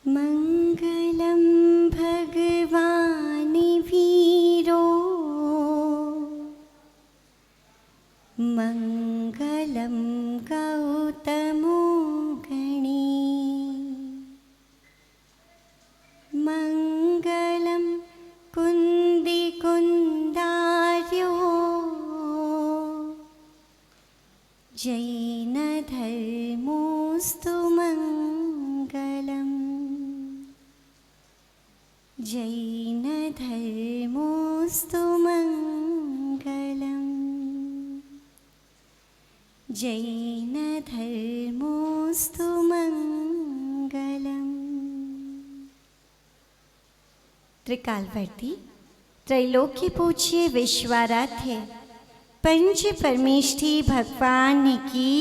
मङ्गलं भगवान् वीरो मङ्गलं गौतमो गणी मङ्गलं कुन्दिकुन्दार्यो जैनधर्मोऽस्तु मङ्गलम् जैनधर्मोऽस्तु मङ्गलम् जैनधर्मोऽस्तु मङ्गलम्। त्रिकालवर्ती त्रैलोक्य पूज्य विश्वाराध्य पंच परमेष्ठी भगवान की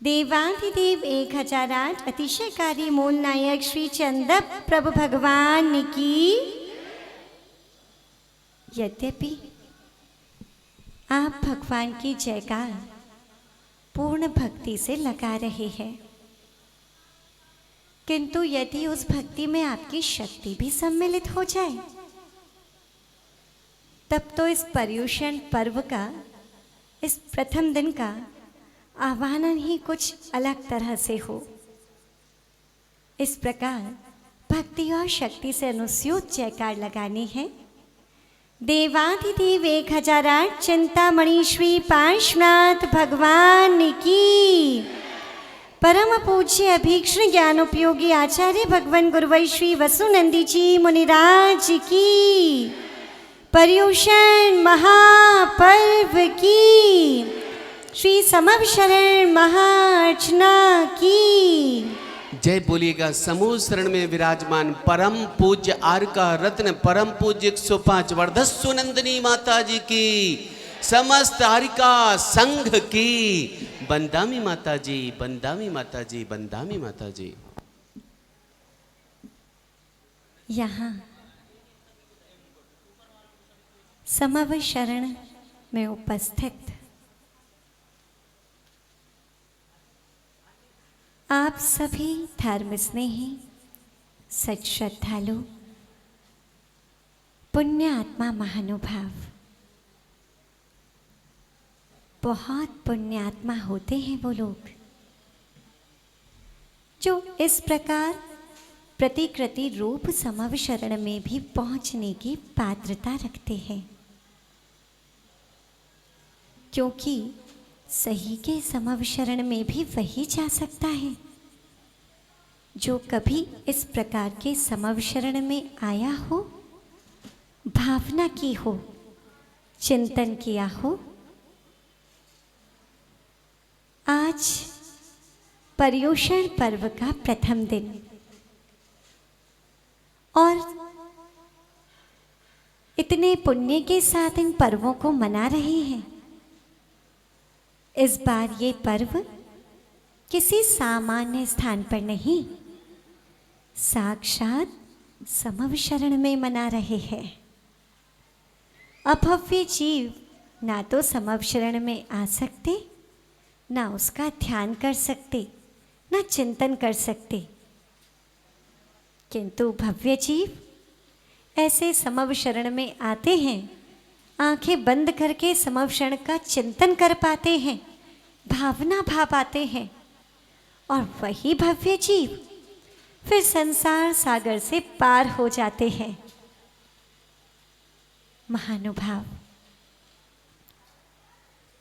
देवाधिदेव 1008 अतिशयकारी मूल नायक श्री चंदप प्रभु भगवान की। यद्यपि आप भगवान की जयकार पूर्ण भक्ति से लगा रहे हैं, किंतु यदि उस भक्ति में आपकी शक्ति भी सम्मिलित हो जाए तब तो इस पर्युषण पर्व का इस प्रथम दिन का आह्वान ही कुछ अलग तरह से हो। इस प्रकार भक्ति और शक्ति से अनुस्यूत जयकार लगानी है। देवाधिदेव 1008 चिंतामणि श्री पार्श्वनाथ भगवान की, परम पूज्य अभीक्ष्ण ज्ञान उपयोगी आचार्य भगवान गुरुवै श्री वसुनंदी जी मुनिराज की, पर्युषण महापर्व की, श्री समवशरण महाअर्चना की जय बोलिएगा। समूह शरण में विराजमान परम पूज्य आर्का रत्न परम पूज्य 105 वर्धस्व नंदिनी माता जी की, समस्त आर्का संघ की बंदामी माता जी, बंदामी माता जी, बंदामी माता जी। यहाँ समवशरण में उपस्थित आप सभी धर्म स्नेही सच श्रद्धालु पुण्य आत्मा महानुभाव, बहुत पुण्यात्मा होते हैं वो लोग जो इस प्रकार प्रतिकृति रूप समवशरण में भी पहुंचने की पात्रता रखते हैं, क्योंकि सही के समवशरण में भी वही जा सकता है जो कभी इस प्रकार के समवशरण में आया हो, भावना की हो, चिंतन किया हो। आज पर्युषण पर्व का प्रथम दिन और इतने पुण्य के साथ इन पर्वों को मना रहे हैं। इस बार ये पर्व किसी सामान्य स्थान पर नहीं, साक्षात समवशरण में मना रहे हैं। अभव्य जीव ना तो समवशरण में आ सकते, ना उसका ध्यान कर सकते, ना चिंतन कर सकते, किंतु भव्य जीव ऐसे समवशरण में आते हैं, आंखें बंद करके समवशरण का चिंतन कर पाते हैं, भावना भा पाते हैं, और वही भव्य जीव फिर संसार सागर से पार हो जाते हैं। महानुभाव,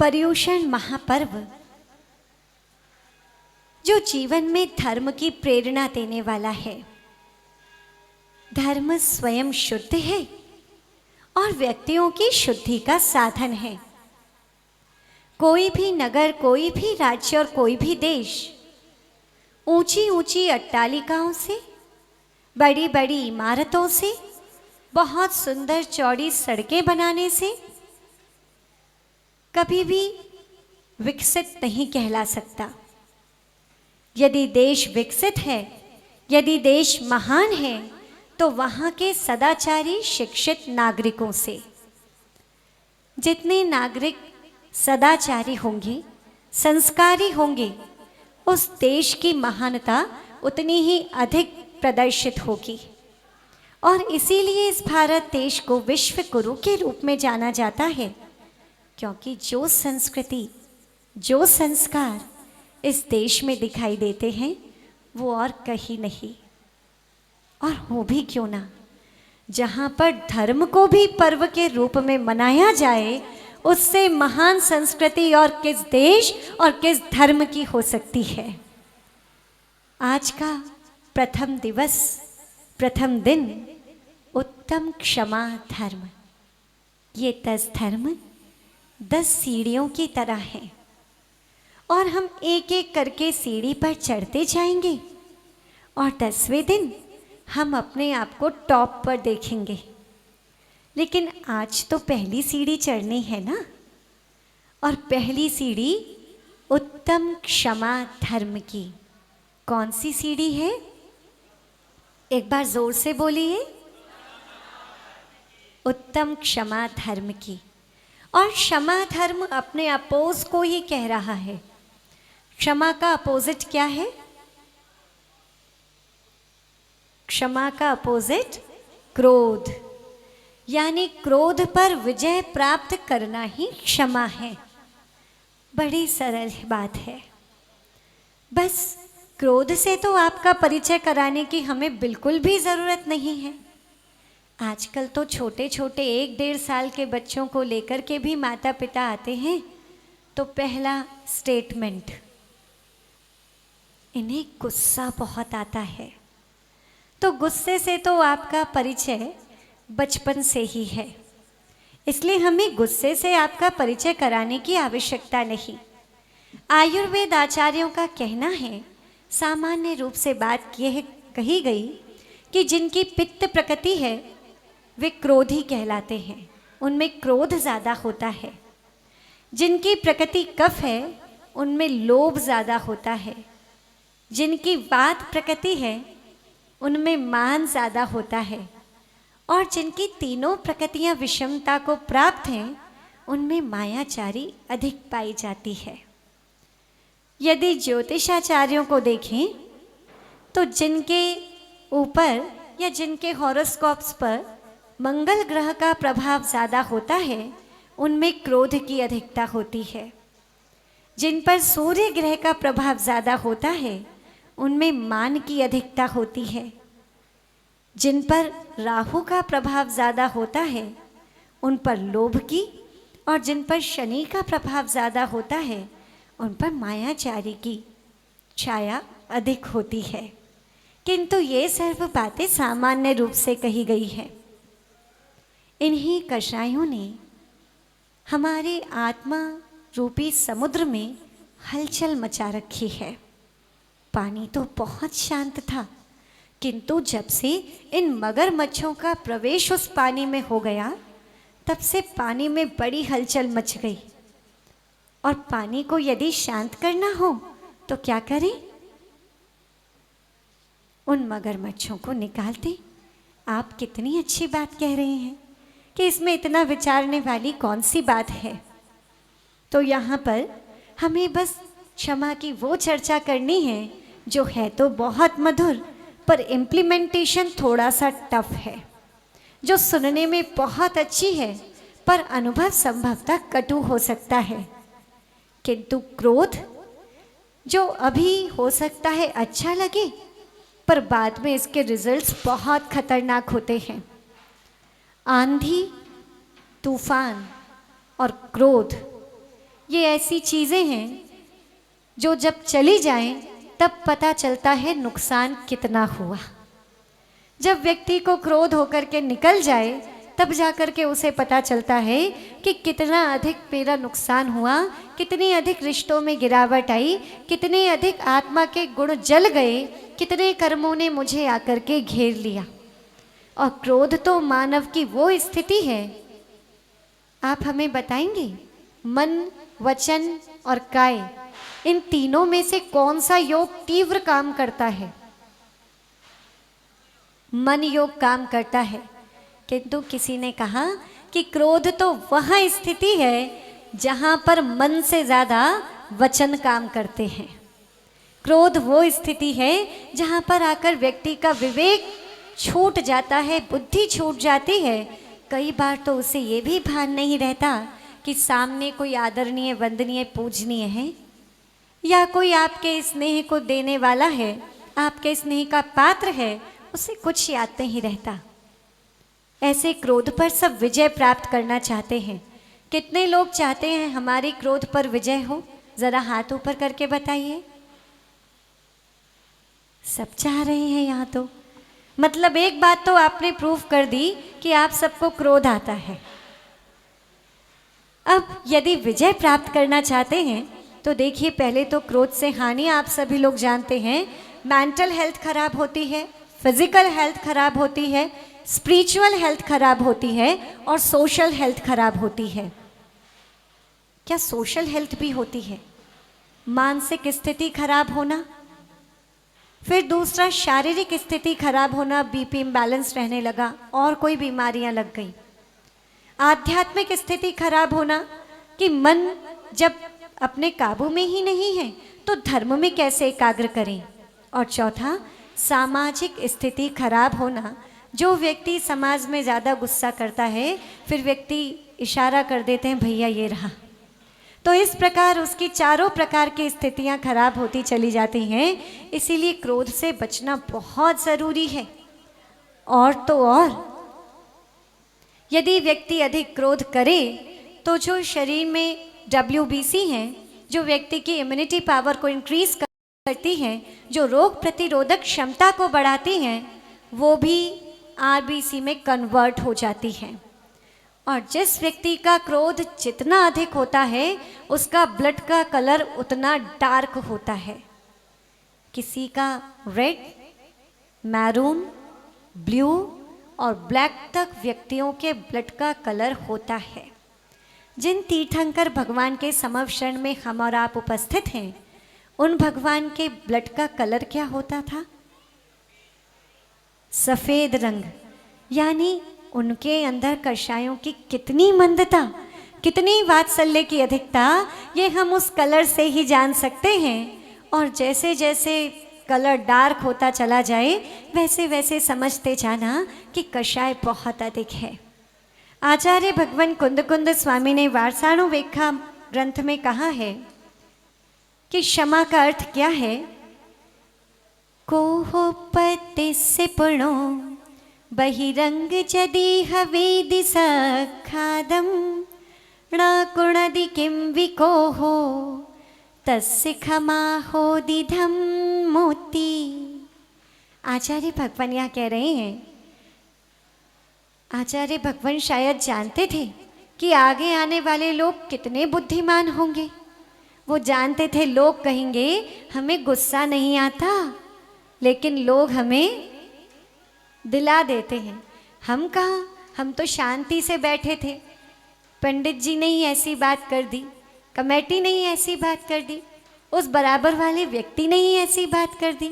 पर्युषण महापर्व जो जीवन में धर्म की प्रेरणा देने वाला है। धर्म स्वयं शुद्ध है और व्यक्तियों की शुद्धि का साधन है। कोई भी नगर, कोई भी राज्य और कोई भी देश ऊंची ऊंची अट्टालिकाओं से, बड़ी बड़ी इमारतों से, बहुत सुंदर चौड़ी सड़कें बनाने से कभी भी विकसित नहीं कहला सकता। यदि देश विकसित है, यदि देश महान है, तो वहाँ के सदाचारी शिक्षित नागरिकों से। जितने नागरिक सदाचारी होंगे, संस्कारी होंगे, उस देश की महानता उतनी ही अधिक प्रदर्शित होगी। और इसीलिए इस भारत देश को विश्व गुरु के रूप में जाना जाता है, क्योंकि जो संस्कृति, जो संस्कार इस देश में दिखाई देते हैं वो और कहीं नहीं। और हो भी क्यों ना, जहाँ पर धर्म को भी पर्व के रूप में मनाया जाए, उससे महान संस्कृति और किस देश और किस धर्म की हो सकती है। आज का प्रथम दिवस, प्रथम दिन उत्तम क्षमा धर्म। ये 10 धर्म 10 सीढ़ियों की तरह हैं और हम एक एक करके सीढ़ी पर चढ़ते जाएंगे और 10वें दिन हम अपने आप को टॉप पर देखेंगे। लेकिन आज तो पहली सीढ़ी चढ़नी है ना, और पहली सीढ़ी उत्तम क्षमा धर्म की। कौन सी सीढ़ी है? एक बार जोर से बोलिए, उत्तम क्षमा धर्म की। और क्षमा धर्म अपने अपोज को ही कह रहा है। क्षमा का अपोजिट क्या है? क्षमा का अपोजिट क्रोध, यानी क्रोध पर विजय प्राप्त करना ही क्षमा है। बड़ी सरल बात है। बस क्रोध से तो आपका परिचय कराने की हमें बिल्कुल भी ज़रूरत नहीं है। आजकल तो छोटे छोटे 1-1.5 साल के बच्चों को लेकर के भी माता पिता आते हैं, तो पहला स्टेटमेंट, इन्हें गुस्सा बहुत आता है। तो गुस्से से तो आपका परिचय बचपन से ही है, इसलिए हमें गुस्से से आपका परिचय कराने की आवश्यकता नहीं। आयुर्वेद आचार्यों का कहना है, सामान्य रूप से बात यह कही गई कि जिनकी पित्त प्रकृति है वे क्रोधी कहलाते हैं, उनमें क्रोध ज़्यादा होता है। जिनकी प्रकृति कफ है उनमें लोभ ज़्यादा होता है। जिनकी वात प्रकृति है उनमें मान ज़्यादा होता है। और जिनकी तीनों प्रकृतियाँ विषमता को प्राप्त हैं उनमें मायाचारी अधिक पाई जाती है। यदि ज्योतिषाचार्यों को देखें तो जिनके ऊपर या जिनके हॉरोस्कोप्स पर मंगल ग्रह का प्रभाव ज़्यादा होता है उनमें क्रोध की अधिकता होती है। जिन पर सूर्य ग्रह का प्रभाव ज़्यादा होता है उनमें मान की अधिकता होती है। जिन पर राहु का प्रभाव ज़्यादा होता है उन पर लोभ की, और जिन पर शनि का प्रभाव ज़्यादा होता है उन पर मायाचारी की छाया अधिक होती है। किंतु ये सर्व बातें सामान्य रूप से कही गई है। इन्हीं कषायों ने हमारे आत्मा रूपी समुद्र में हलचल मचा रखी है। पानी तो बहुत शांत था, किंतु जब से इन मगरमच्छों का प्रवेश उस पानी में हो गया तब से पानी में बड़ी हलचल मच गई। और पानी को यदि शांत करना हो तो क्या करें? उन मगरमच्छों को निकालते। आप कितनी अच्छी बात कह रहे हैं कि इसमें इतना विचारने वाली कौन सी बात है। तो यहाँ पर हमें बस क्षमा की वो चर्चा करनी है जो है तो बहुत मधुर, पर इम्प्लीमेंटेशन थोड़ा सा टफ है। जो सुनने में बहुत अच्छी है पर अनुभव संभवतः कटु हो सकता है। किंतु क्रोध जो अभी हो सकता है अच्छा लगे, पर बाद में इसके रिजल्ट्स बहुत खतरनाक होते हैं। आंधी, तूफान और क्रोध ये ऐसी चीज़ें हैं जो जब चली जाएं तब पता चलता है नुकसान कितना हुआ। जब व्यक्ति को क्रोध होकर के निकल जाए तब जाकर के उसे पता चलता है कि कितना अधिक मेरा नुकसान हुआ, कितनी अधिक रिश्तों में गिरावट आई, कितने अधिक आत्मा के गुण जल गए, कितने कर्मों ने मुझे आकर के घेर लिया। और क्रोध तो मानव की वो स्थिति है, आप हमें बताएंगे मन, वचन और काय, इन तीनों में से कौन सा योग तीव्र काम करता है? मन योग काम करता है। किंतु किसी ने कहा कि क्रोध तो वह स्थिति है जहां पर मन से ज़्यादा वचन काम करते हैं। क्रोध वो स्थिति है जहाँ पर आकर व्यक्ति का विवेक छूट जाता है, बुद्धि छूट जाती है। कई बार तो उसे ये भी भान नहीं रहता कि सामने कोई आदरणीय, वंदनीय, पूजनीय है या कोई आपके स्नेह को देने वाला है, आपके स्नेह का पात्र है, उसे कुछ याद नहीं रहता। ऐसे क्रोध पर सब विजय प्राप्त करना चाहते हैं। कितने लोग चाहते हैं हमारी क्रोध पर विजय हो? जरा हाथ ऊपर करके बताइए। सब चाह रहे हैं यहाँ तो। मतलब एक बात तो आपने प्रूव कर दी कि आप सबको क्रोध आता है। अब यदि विजय प्राप्त करना चाहते हैं तो देखिए, पहले तो क्रोध से हानि आप सभी लोग जानते हैं। मेंटल हेल्थ खराब होती है, फिजिकल हेल्थ खराब होती है, स्पिरिचुअल हेल्थ खराब होती है और सोशल हेल्थ खराब होती है। क्या सोशल हेल्थ भी होती है? मानसिक स्थिति खराब होना, फिर दूसरा शारीरिक स्थिति खराब होना, बीपी इम्बैलेंस रहने लगा और कोई बीमारियां लग गई। आध्यात्मिक स्थिति खराब होना कि मन जब अपने काबू में ही नहीं है तो धर्म में कैसे एकाग्र करें। और चौथा, सामाजिक स्थिति खराब होना। जो व्यक्ति समाज में ज़्यादा गुस्सा करता है, फिर व्यक्ति इशारा कर देते हैं भैया ये रहा। तो इस प्रकार उसकी चारों प्रकार की स्थितियां खराब होती चली जाती हैं। इसीलिए क्रोध से बचना बहुत ज़रूरी है। और तो और यदि व्यक्ति अधिक क्रोध करे तो जो शरीर में WBC हैं, जो व्यक्ति की इम्यूनिटी पावर को इंक्रीज करती हैं, जो रोग प्रतिरोधक क्षमता को बढ़ाती हैं, वो भी RBC में कन्वर्ट हो जाती हैं। और जिस व्यक्ति का क्रोध जितना अधिक होता है उसका ब्लड का कलर उतना डार्क होता है। किसी का रेड, मैरून, ब्लू और ब्लैक तक व्यक्तियों के ब्लड का कलर होता है। जिन तीर्थंकर भगवान के समवशरण में हम और आप उपस्थित हैं, उन भगवान के ब्लड का कलर क्या होता था? सफ़ेद रंग। यानी उनके अंदर कषायों की कितनी मंदता, कितनी वात्सल्य की अधिकता, ये हम उस कलर से ही जान सकते हैं। और जैसे जैसे कलर डार्क होता चला जाए वैसे वैसे समझते जाना कि कषाय बहुत अधिक है। आचार्य भगवान कुंद कुंद स्वामी ने वार्षाणुवेखा ग्रंथ में कहा है कि क्षमा का अर्थ क्या है? कोहोपति सिपुणो बहिरंग जदि हवेदि सखादम णाकुणदि किं विकोहो तस्य क्षमा हो दिधम मोती। आचार्य भगवान यहाँ कह रहे हैं, आचार्य भगवान शायद जानते थे कि आगे आने वाले लोग कितने बुद्धिमान होंगे। वो जानते थे लोग कहेंगे हमें गुस्सा नहीं आता, लेकिन लोग हमें दिला देते हैं। हम कहाँ, हम तो शांति से बैठे थे। पंडित जी ने ही ऐसी बात कर दी, कमेटी ने ही ऐसी बात कर दी, उस बराबर वाले व्यक्ति ने ही ऐसी बात कर दी।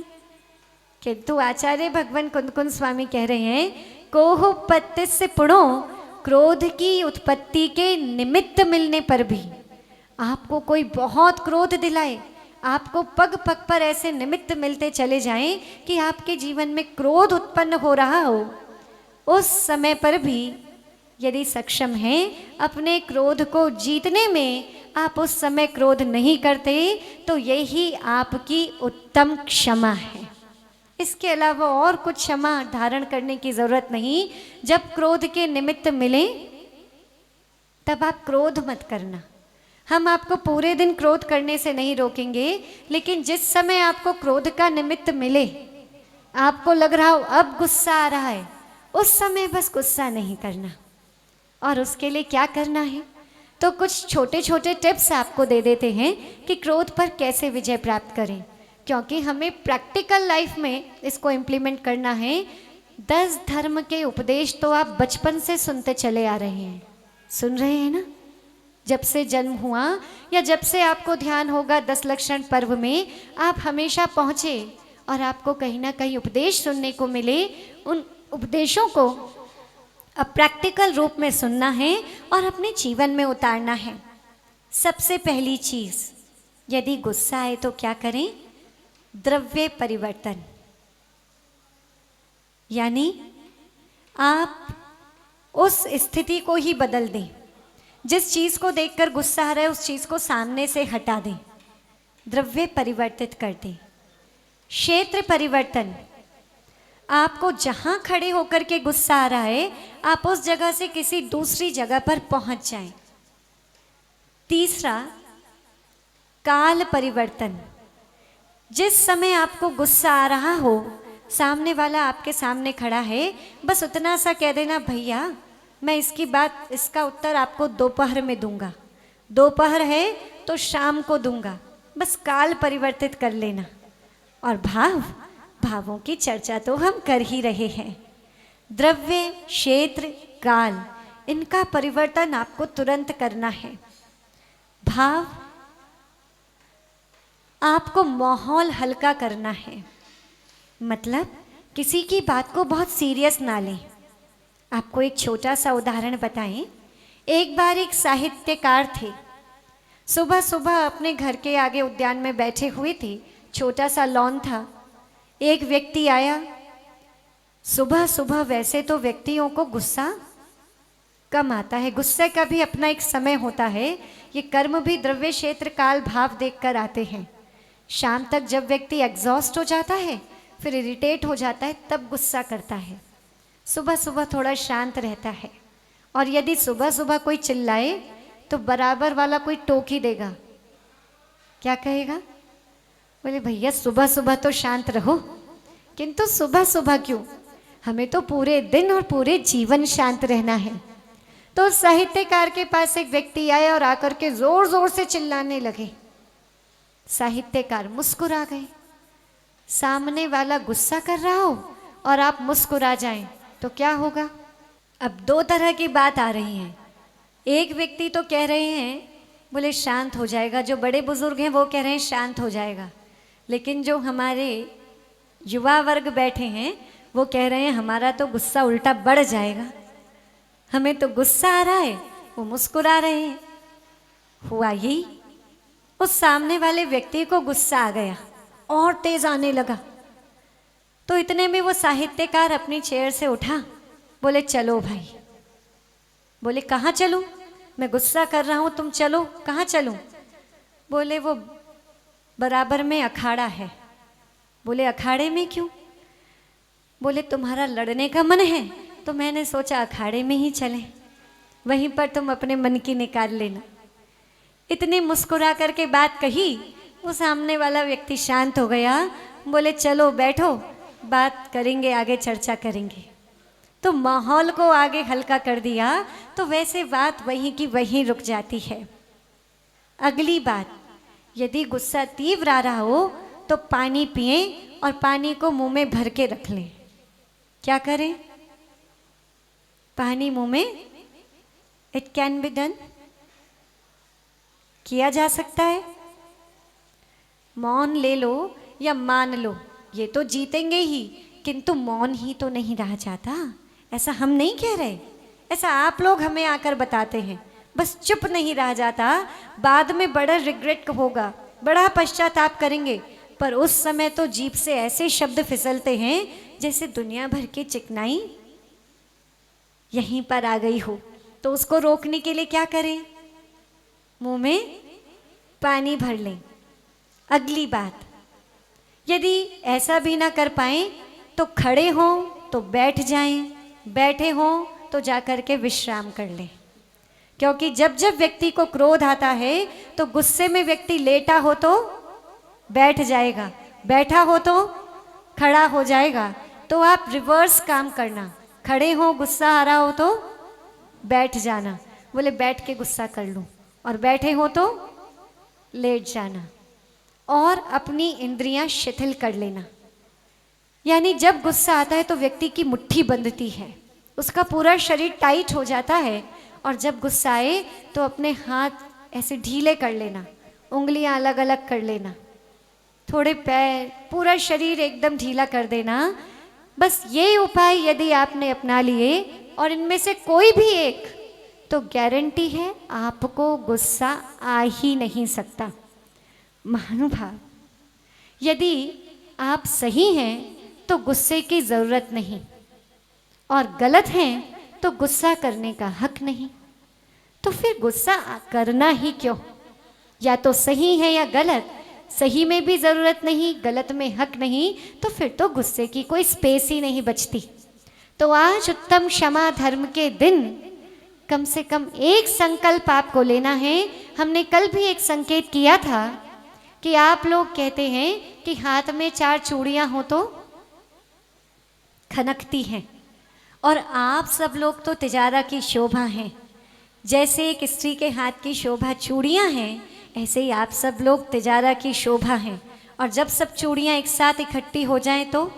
किंतु आचार्य भगवान कुंद कुंद स्वामी कह रहे हैं, कोहोपत्ति से पुणो, क्रोध की उत्पत्ति के निमित्त मिलने पर भी आपको कोई बहुत क्रोध दिलाए, आपको पग पग पर ऐसे निमित्त मिलते चले जाएं कि आपके जीवन में क्रोध उत्पन्न हो रहा हो, उस समय पर भी यदि सक्षम हैं अपने क्रोध को जीतने में, आप उस समय क्रोध नहीं करते, तो यही आपकी उत्तम क्षमा है। इसके अलावा और कुछ क्षमा धारण करने की जरूरत नहीं। जब क्रोध के निमित्त मिले तब आप क्रोध मत करना। हम आपको पूरे दिन क्रोध करने से नहीं रोकेंगे, लेकिन जिस समय आपको क्रोध का निमित्त मिले, आपको लग रहा हो अब गुस्सा आ रहा है, उस समय बस गुस्सा नहीं करना। और उसके लिए क्या करना है, तो कुछ छोटे छोटे टिप्स आपको दे देते हैं कि क्रोध पर कैसे विजय प्राप्त करें, क्योंकि हमें प्रैक्टिकल लाइफ में इसको इम्प्लीमेंट करना है। 10 धर्म के उपदेश तो आप बचपन से सुनते चले आ रहे हैं, सुन रहे हैं ना? जब से जन्म हुआ या जब से आपको ध्यान होगा 10 लक्षण पर्व में, आप हमेशा पहुँचे और आपको कहीं ना कहीं उपदेश सुनने को मिले। उन उपदेशों को अब प्रैक्टिकल रूप में सुनना है और अपने जीवन में उतारना है। सबसे पहली चीज़, यदि गुस्सा आए तो क्या करें? द्रव्य परिवर्तन, यानी आप उस स्थिति को ही बदल दें। जिस चीज़ को देखकर गुस्सा आ रहा है उस चीज़ को सामने से हटा दें, द्रव्य परिवर्तित कर दें। क्षेत्र परिवर्तन, आपको जहाँ खड़े होकर के गुस्सा आ रहा है आप उस जगह से किसी दूसरी जगह पर पहुँच जाएं। तीसरा, काल परिवर्तन, जिस समय आपको गुस्सा आ रहा हो सामने वाला आपके सामने खड़ा है, बस उतना सा कह देना, भैया मैं इसका उत्तर आपको दोपहर में दूंगा, दोपहर है तो शाम को दूंगा, बस काल परिवर्तित कर लेना। और भावों की चर्चा तो हम कर ही रहे हैं। द्रव्य, क्षेत्र, काल, इनका परिवर्तन आपको तुरंत करना है। भाव, आपको माहौल हल्का करना है, मतलब किसी की बात को बहुत सीरियस ना लें। आपको एक छोटा सा उदाहरण बताएं। एक बार एक साहित्यकार थे, सुबह सुबह अपने घर के आगे उद्यान में बैठे हुए थे, छोटा सा लॉन था। एक व्यक्ति आया। सुबह सुबह वैसे तो व्यक्तियों को गुस्सा कम आता है, गुस्से का भी अपना एक समय होता है। ये कर्म भी द्रव्य, क्षेत्र, काल, भाव देखकर आते हैं। शाम तक जब व्यक्ति एग्जॉस्ट हो जाता है, फिर इरिटेट हो जाता है, तब गुस्सा करता है। सुबह सुबह थोड़ा शांत रहता है। और यदि सुबह सुबह कोई चिल्लाए तो बराबर वाला कोई टोक ही देगा। क्या कहेगा? बोले भैया सुबह सुबह तो शांत रहो। किंतु सुबह सुबह क्यों? हमें तो पूरे दिन और पूरे जीवन शांत रहना है। तो साहित्यकार के पास एक व्यक्ति आया और आकर के जोर जोर से चिल्लाने लगे। साहित्यकार मुस्कुरा गए। सामने वाला गुस्सा कर रहा हो और आप मुस्कुरा जाएं तो क्या होगा? अब दो तरह की बात आ रही है। एक व्यक्ति तो कह रहे हैं बोले शांत हो जाएगा, जो बड़े बुजुर्ग हैं वो कह रहे हैं शांत हो जाएगा, लेकिन जो हमारे युवा वर्ग बैठे हैं वो कह रहे हैं हमारा तो गुस्सा उल्टा बढ़ जाएगा, हमें तो गुस्सा आ रहा है, वो मुस्कुरा रहे हैं। हुआ यही, उस सामने वाले व्यक्ति को गुस्सा आ गया और तेज आने लगा। तो इतने में वो साहित्यकार अपनी चेयर से उठा, बोले चलो भाई। बोले कहाँ चलूं? मैं गुस्सा कर रहा हूं, तुम चलो। कहाँ चलूं? बोले वो बराबर में अखाड़ा है। बोले अखाड़े में क्यों? बोले तुम्हारा लड़ने का मन है तो मैंने सोचा अखाड़े में ही चलें, वहीं पर तुम अपने मन की निकाल लेना। इतनी मुस्कुरा करके बात कही, वो सामने वाला व्यक्ति शांत हो गया। बोले चलो बैठो, बात करेंगे, आगे चर्चा करेंगे। तो माहौल को आगे हल्का कर दिया तो वैसे बात वहीं की वहीं रुक जाती है। अगली बात, यदि गुस्सा तीव्र आ रहा हो तो पानी पिए और पानी को मुंह में भर के रख लें। क्या करें? पानी मुंह में, इट कैन बी डन, किया जा सकता है। मौन ले लो या मान लो, ये तो जीतेंगे ही, किंतु मौन ही तो नहीं रह जाता। ऐसा हम नहीं कह रहे, ऐसा आप लोग हमें आकर बताते हैं। बस चुप नहीं रह जाता, बाद में बड़ा रिग्रेट होगा, बड़ा पश्चाताप करेंगे, पर उस समय तो जीभ से ऐसे शब्द फिसलते हैं जैसे दुनिया भर की चिकनाई यहीं पर आ गई हो। तो उसको रोकने के लिए क्या करें? मुंह में पानी भर लें। अगली बात, यदि ऐसा भी ना कर पाए तो खड़े हों तो बैठ जाएं, बैठे हों तो जाकर के विश्राम कर लें। क्योंकि जब जब व्यक्ति को क्रोध आता है तो गुस्से में व्यक्ति लेटा हो तो बैठ जाएगा, बैठा हो तो खड़ा हो जाएगा। तो आप रिवर्स काम करना, खड़े हो गुस्सा आ रहा हो तो बैठ जाना। बोले बैठ के गुस्सा कर लूँ, और बैठे हो तो लेट जाना, और अपनी इंद्रियां शिथिल कर लेना। यानी जब गुस्सा आता है तो व्यक्ति की मुट्ठी बंधती है, उसका पूरा शरीर टाइट हो जाता है, और जब गुस्सा आए तो अपने हाथ ऐसे ढीले कर लेना, उंगलियां अलग अलग कर लेना, थोड़े पैर, पूरा शरीर एकदम ढीला कर देना। बस ये उपाय यदि आपने अपना लिए और इनमें से कोई भी एक, तो गारंटी है आपको गुस्सा आ ही नहीं सकता। महानुभाव, यदि आप सही हैं तो गुस्से की ज़रूरत नहीं, और गलत हैं तो गुस्सा करने का हक नहीं। तो फिर गुस्सा करना ही क्यों? या तो सही है या गलत, सही में भी ज़रूरत नहीं, गलत में हक नहीं, तो फिर तो गुस्से की कोई स्पेस ही नहीं बचती। तो आज उत्तम क्षमा धर्म के दिन कम से कम एक संकल्प आपको लेना है। हमने कल भी एक संकेत किया था कि आप लोग कहते हैं कि हाथ में 4 चूड़ियां हो तो खनकती हैं, और आप सब लोग तो तिजारा की शोभा हैं। जैसे एक स्त्री के हाथ की शोभा चूड़ियां हैं, ऐसे ही आप सब लोग तिजारा की शोभा हैं। और जब सब चूड़ियां एक साथ इकट्ठी हो जाएं तो,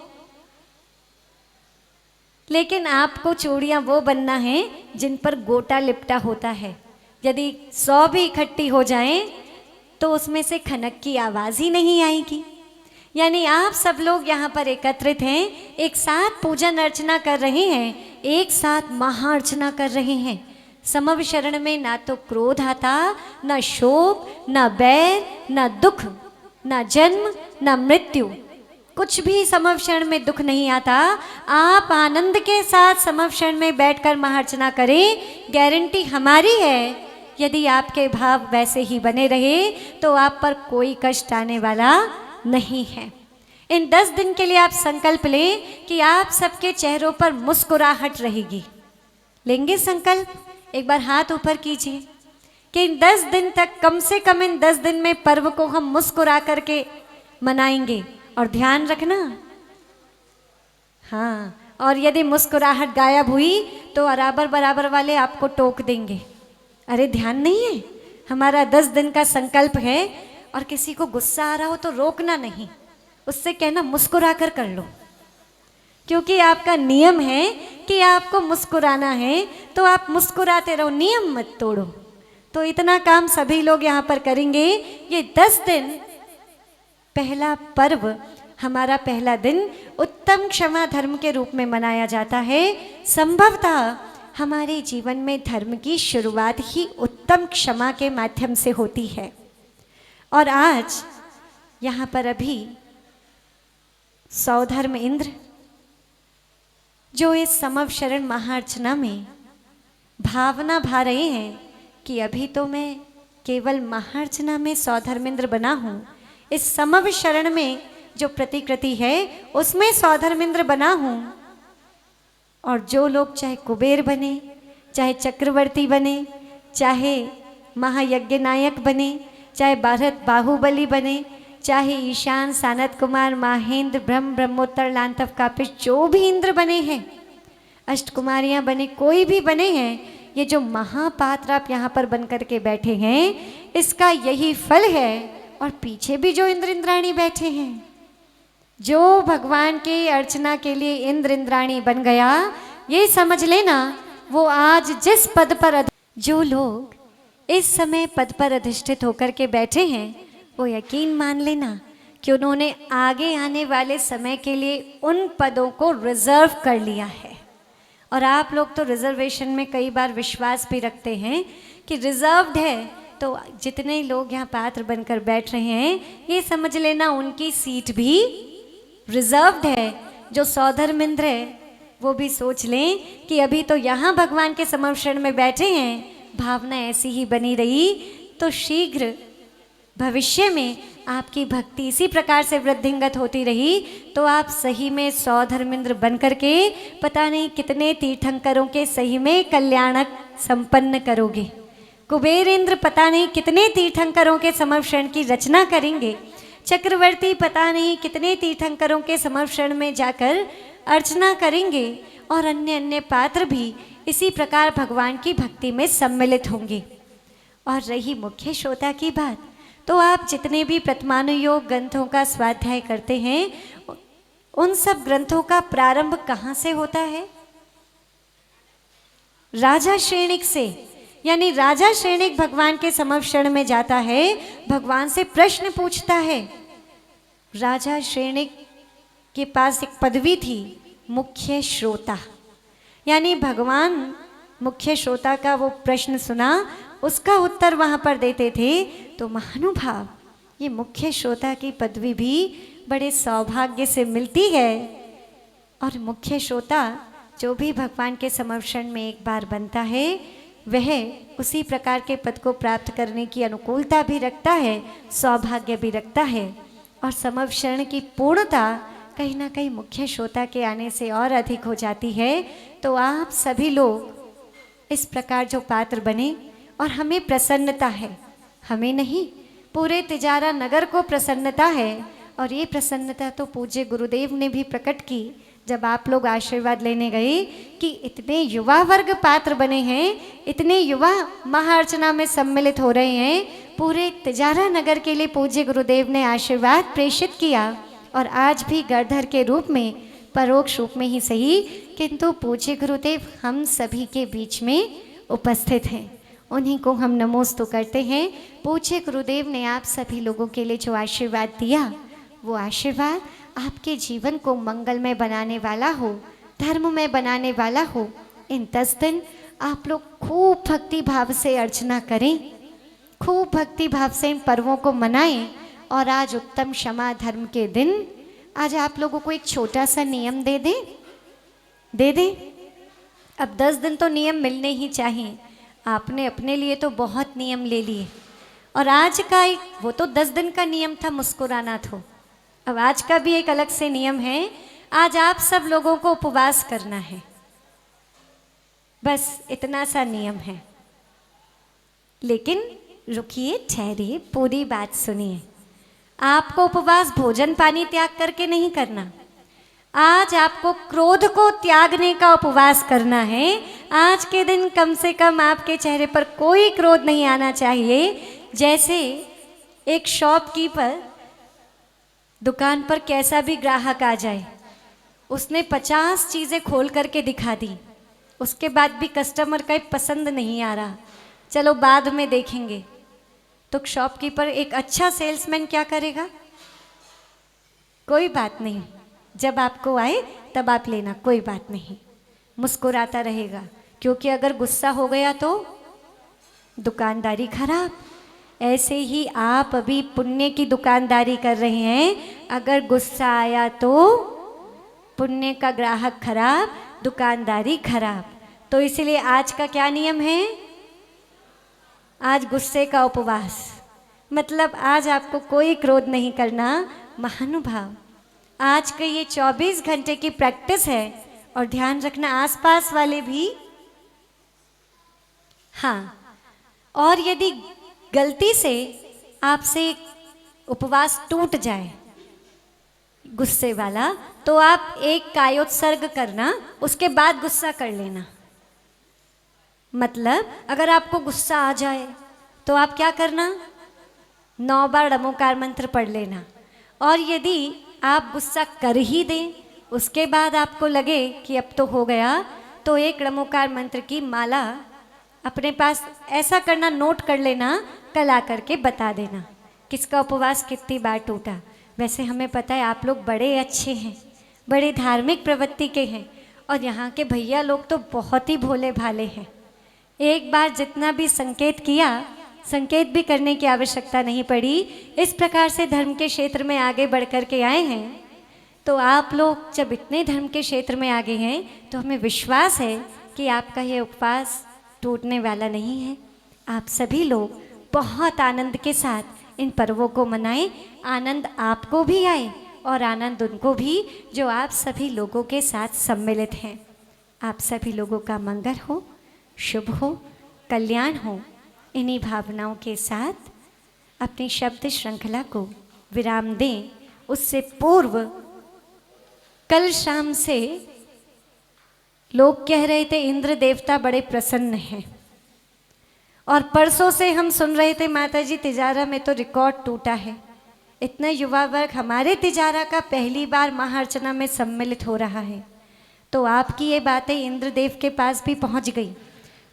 लेकिन आपको चूड़ियां वो बनना है जिन पर गोटा लिपटा होता है। यदि 100 भी इकट्ठी हो जाएं तो उसमें से खनक की आवाज़ ही नहीं आएगी। यानी आप सब लोग यहाँ पर एकत्रित हैं, एक साथ पूजन अर्चना कर रहे हैं, एक साथ महाअर्चना कर रहे हैं। समव शरण में ना तो क्रोध आता, ना शोक, ना बैर, ना दुख, ना जन्म, ना मृत्यु, कुछ भी समव शरण में दुख नहीं आता। आप आनंद के साथ समव शरण में बैठकर महाअर्चना करें, गारंटी हमारी है। यदि आपके भाव वैसे ही बने रहे तो आप पर कोई कष्ट आने वाला नहीं है। इन 10 दिन के लिए आप संकल्प लें कि आप सबके चेहरों पर मुस्कुराहट रहेगी। लेंगे संकल्प? एक बार हाथ ऊपर कीजिए कि इन 10 दिन तक, कम से कम इन 10 दिन में पर्व को हम मुस्कुरा करके मनाएंगे। और ध्यान रखना, हाँ, और यदि मुस्कुराहट गायब हुई तो बराबर बराबर वाले आपको टोक देंगे। अरे ध्यान नहीं है, हमारा 10 दिन का संकल्प है। और किसी को गुस्सा आ रहा हो तो रोकना नहीं, उससे कहना मुस्कुरा कर लो, क्योंकि आपका नियम है कि आपको मुस्कुराना है, तो आप मुस्कुराते रहो, नियम मत तोड़ो। तो इतना काम सभी लोग यहाँ पर करेंगे। ये 10 दिन पहला पर्व, हमारा पहला दिन उत्तम क्षमा धर्म के रूप में मनाया जाता है। संभवतः हमारे जीवन में धर्म की शुरुआत ही उत्तम क्षमा के माध्यम से होती है। और आज यहाँ पर अभी सौधर्म इंद्र, जो इस समव शरण महाअर्चना में भावना भा रहे हैं कि अभी तो मैं केवल महाअर्चना में सौधर्मेंद्र बना हूँ, इस समव शरण में जो प्रतिकृति है उसमें सौधर्मेंद्र बना हूँ। और जो लोग चाहे कुबेर बने, चाहे चक्रवर्ती बने, चाहे महायज्ञ नायक बने, चाहे भारत बाहुबली बने, चाहे ईशान, सानत कुमार, माहेंद्र, ब्रह्म, ब्रह्मोत्तर, लांतव, कापिश, जो भी इंद्र बने हैं, अष्टकुमारियाँ बने, कोई भी बने हैं, ये जो महापात्र आप यहाँ पर बन कर के बैठे हैं, इसका यही फल है। और पीछे भी जो इंद्र इंद्राणी बैठे हैं, जो भगवान की अर्चना के लिए इंद्र इंद्राणी बन गया, ये समझ लेना वो आज जिस पद पर, जो लोग इस समय पद पर अधिष्ठित होकर के बैठे हैं, वो यकीन मान लेना कि उन्होंने आगे आने वाले समय के लिए उन पदों को रिजर्व कर लिया है। और आप लोग तो रिजर्वेशन में कई बार विश्वास भी रखते हैं कि रिजर्व्ड है, तो जितने लोग यहाँ पात्र बनकर बैठ रहे हैं, ये समझ लेना उनकी सीट भी रिजर्व्ड है। जो सौधर्मेंद्र है वो भी सोच लें कि अभी तो यहाँ भगवान के समव शरण में बैठे हैं, भावना ऐसी ही बनी रही तो शीघ्र भविष्य में आपकी भक्ति इसी प्रकार से वृद्धिंगत होती रही तो आप सही में सौधर्मेंद्र बन करके पता नहीं कितने तीर्थंकरों के सही में कल्याणक संपन्न करोगे। कुबेर इंद्र पता नहीं कितने तीर्थंकरों के समव शरण की रचना करेंगे। चक्रवर्ती पता नहीं कितने तीर्थंकरों के समव शरण में जाकर अर्चना करेंगे। और अन्य अन्य पात्र भी इसी प्रकार भगवान की भक्ति में सम्मिलित होंगे। और रही मुख्य श्रोता की बात, तो आप जितने भी प्रथमानुयोग ग्रंथों का स्वाध्याय करते हैं, उन सब ग्रंथों का प्रारंभ कहाँ से होता है? राजा श्रेणिक से। यानी राजा श्रेणिक भगवान के समव शरण में जाता है, भगवान से प्रश्न पूछता है। राजा श्रेणिक के पास एक पदवी थी, मुख्य श्रोता। यानी भगवान मुख्य श्रोता का वो प्रश्न सुना, उसका उत्तर वहाँ पर देते थे। तो महानुभाव, ये मुख्य श्रोता की पदवी भी बड़े सौभाग्य से मिलती है। और मुख्य श्रोता जो भी भगवान के समर्षण में एक बार बनता है वह उसी प्रकार के पद को प्राप्त करने की अनुकूलता भी रखता है, सौभाग्य भी रखता है। और समर्षण की पूर्णता कहीं ना कहीं मुख्य श्रोता के आने से और अधिक हो जाती है। तो आप सभी लोग इस प्रकार जो पात्र बने, और हमें प्रसन्नता है, हमें नहीं पूरे तिजारा नगर को प्रसन्नता है। और ये प्रसन्नता तो पूज्य गुरुदेव ने भी प्रकट की जब आप लोग आशीर्वाद लेने गए कि इतने युवा वर्ग पात्र बने हैं, इतने युवा महाअर्चना में सम्मिलित हो रहे हैं। पूरे तिजारा नगर के लिए पूज्य गुरुदेव ने आशीर्वाद प्रेषित किया। और आज भी गढ़धर के रूप में, परोक्ष रूप में ही सही, किंतु पूज्य गुरुदेव हम सभी के बीच में उपस्थित हैं। उन्हीं को हम नमोस्तु करते हैं। पूज्य गुरुदेव ने आप सभी लोगों के लिए जो आशीर्वाद दिया, वो आशीर्वाद आपके जीवन को मंगलमय बनाने वाला हो, धर्ममय बनाने वाला हो। इन 10 दिन आप लोग खूब भक्ति भाव से अर्चना करें, खूब भक्ति भाव से इन पर्वों को मनाएं। और आज उत्तम क्षमा धर्म के दिन, आज आप लोगों को एक छोटा सा नियम दे दे। अब 10 दिन तो नियम मिलने ही चाहिए। आपने अपने लिए तो बहुत नियम ले लिए, और आज का एक, वो तो 10 दिन का नियम था, मुस्कुराना था। अब आज का भी एक अलग से नियम है। आज आप सब लोगों को उपवास करना है, बस इतना सा नियम है। लेकिन रुकिए, ठहरिए, पूरी बात सुनिए। आपको उपवास भोजन पानी त्याग करके नहीं करना। आज आपको क्रोध को त्यागने का उपवास करना है। आज के दिन कम से कम आपके चेहरे पर कोई क्रोध नहीं आना चाहिए। जैसे एक शॉपकीपर, दुकान पर कैसा भी ग्राहक आ जाए, उसने 50 चीज़ें खोल करके दिखा दी, उसके बाद भी कस्टमर का पसंद नहीं आ रहा, चलो बाद में देखेंगे, तो शॉपकीपर एक अच्छा सेल्समैन क्या करेगा? कोई बात नहीं, जब आपको आए तब आप लेना, कोई बात नहीं, मुस्कुराता रहेगा। क्योंकि अगर गुस्सा हो गया तो दुकानदारी खराब। ऐसे ही आप अभी पुण्य की दुकानदारी कर रहे हैं। अगर गुस्सा आया तो पुण्य का ग्राहक खराब, दुकानदारी खराब। तो इसलिए आज का क्या नियम है? आज गुस्से का उपवास, मतलब आज आपको कोई क्रोध नहीं करना। महानुभाव, आज के ये 24 घंटे की प्रैक्टिस है। और ध्यान रखना आसपास वाले भी, हाँ, और यदि गलती से आपसे उपवास टूट जाए गुस्से वाला, तो आप एक कायोत्सर्ग करना, उसके बाद गुस्सा कर लेना। मतलब अगर आपको गुस्सा आ जाए तो आप क्या करना? 9 बार नमोकार मंत्र पढ़ लेना। और यदि आप गुस्सा कर ही दें, उसके बाद आपको लगे कि अब तो हो गया, तो एक नमोकार मंत्र की माला अपने पास ऐसा करना, नोट कर लेना, कल आकर के बता देना किसका उपवास कितनी बार टूटा। वैसे हमें पता है आप लोग बड़े अच्छे हैं, बड़े धार्मिक प्रवृत्ति के हैं, और यहाँ के भैया लोग तो बहुत ही भोले भाले हैं। एक बार जितना भी संकेत किया, संकेत भी करने की आवश्यकता नहीं पड़ी। इस प्रकार से धर्म के क्षेत्र में आगे बढ़ कर के आए हैं। तो आप लोग जब इतने धर्म के क्षेत्र में आगे हैं, तो हमें विश्वास है कि आपका ये उपवास टूटने वाला नहीं है। आप सभी लोग बहुत आनंद के साथ इन पर्वों को मनाएं। आनंद आपको भी आए और आनंद उनको भी जो आप सभी लोगों के साथ सम्मिलित हैं। आप सभी लोगों का मंगल हो, शुभ हो, कल्याण हो। इन्हीं भावनाओं के साथ अपनी शब्द श्रृंखला को विराम दें। उससे पूर्व कल शाम से लोग कह रहे थे इंद्र देवता बड़े प्रसन्न हैं, और परसों से हम सुन रहे थे माता जी तिजारा में तो रिकॉर्ड टूटा है। इतना युवा वर्ग हमारे तिजारा का पहली बार महाअर्चना में सम्मिलित हो रहा है। तो आपकी ये बातें इंद्रदेव के पास भी पहुंच गई।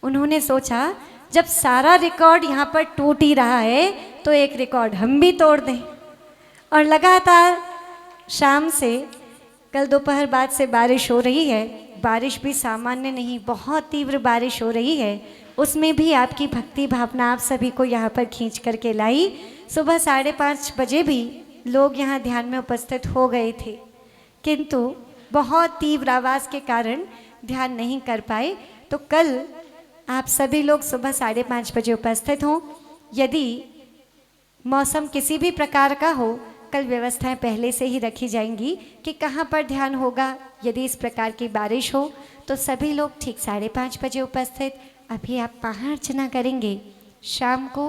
उन्होंने सोचा जब सारा रिकॉर्ड यहाँ पर टूट ही रहा है तो एक रिकॉर्ड हम भी तोड़ दें। और लगातार शाम से कल दोपहर बाद से बारिश हो रही है। बारिश भी सामान्य नहीं, बहुत तीव्र बारिश हो रही है। उसमें भी आपकी भक्ति भावना आप सभी को यहाँ पर खींच करके लाई। सुबह 5:30 बजे भी लोग यहाँ ध्यान में उपस्थित हो गए थे, किंतु बहुत तीव्र आवाज़ के कारण ध्यान नहीं कर पाए। तो कल आप सभी लोग सुबह 5:30 बजे उपस्थित हों। यदि मौसम किसी भी प्रकार का हो, कल व्यवस्थाएं पहले से ही रखी जाएंगी कि कहाँ पर ध्यान होगा। यदि इस प्रकार की बारिश हो तो सभी लोग ठीक 5:30 बजे उपस्थित। अभी आप महाअर्चना करेंगे। शाम को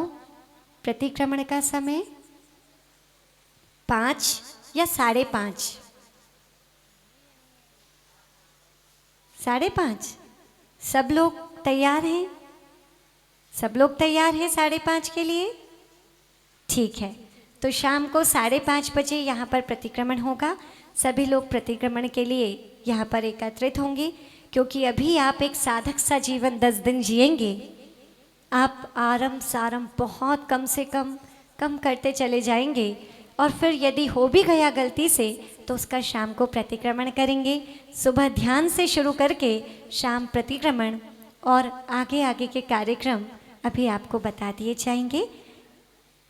प्रतिक्रमण का समय 5 या 5:30? 5:30? सब लोग तैयार हैं? सब लोग तैयार हैं 5:30 के लिए? ठीक है, तो शाम को 5:30 बजे यहाँ पर प्रतिक्रमण होगा। सभी लोग प्रतिक्रमण के लिए यहाँ पर एकत्रित होंगे, क्योंकि अभी आप एक साधक सा जीवन 10 दिन जिएंगे। आप आरम सारम बहुत कम से कम करते चले जाएंगे, और फिर यदि हो भी गया गलती से तो उसका शाम को प्रतिक्रमण करेंगे। सुबह ध्यान से शुरू करके शाम प्रतिक्रमण और आगे आगे के कार्यक्रम अभी आपको बता दिए जाएंगे।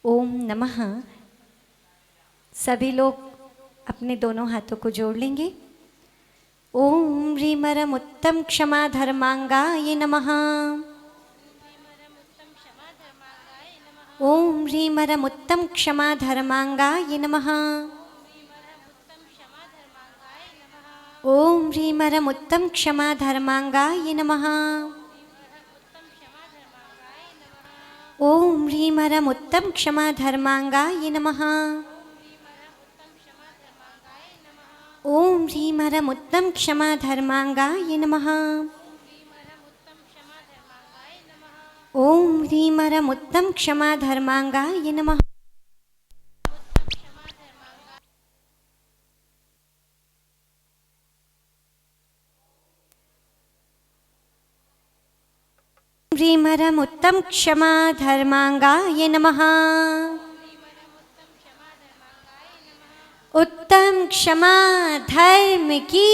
ओम नमः। सभी लोग अपने दोनों हाथों को जोड़ लेंगे। ओम ह्रीमरम उत्तम क्षमा धर्मांगाय नमः। ओम ह्रीमरम उत्तम क्षमा धर्मांगाय नमः। ओम ह्रीमरम उत्तम क्षमा धर्मांगाय नमः। ओम ह्रीमरम उत्तम क्षमा धर्मांगाय नमः। ओम ह्रीमरम उत्तम क्षमा धर्मांगाय नमः। ओम ह्रीमरम उत्तम क्षमा धर्मांगाय नमः। ह्रीमरम उत्तम क्षमा धर्मांगाय नमः। उत्तम क्षमा धर्म की।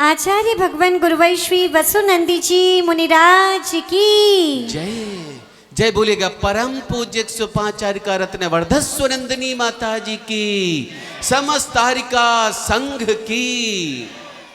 आचार्य भगवान गुरुवर श्री वसुनंदी जी मुनिराज की जय। जय बोलिएगा परम पूज्य 105 आर्यका रत्न वर्धस्व नंदिनी माता जी की, समस्त आर्यका संघ की।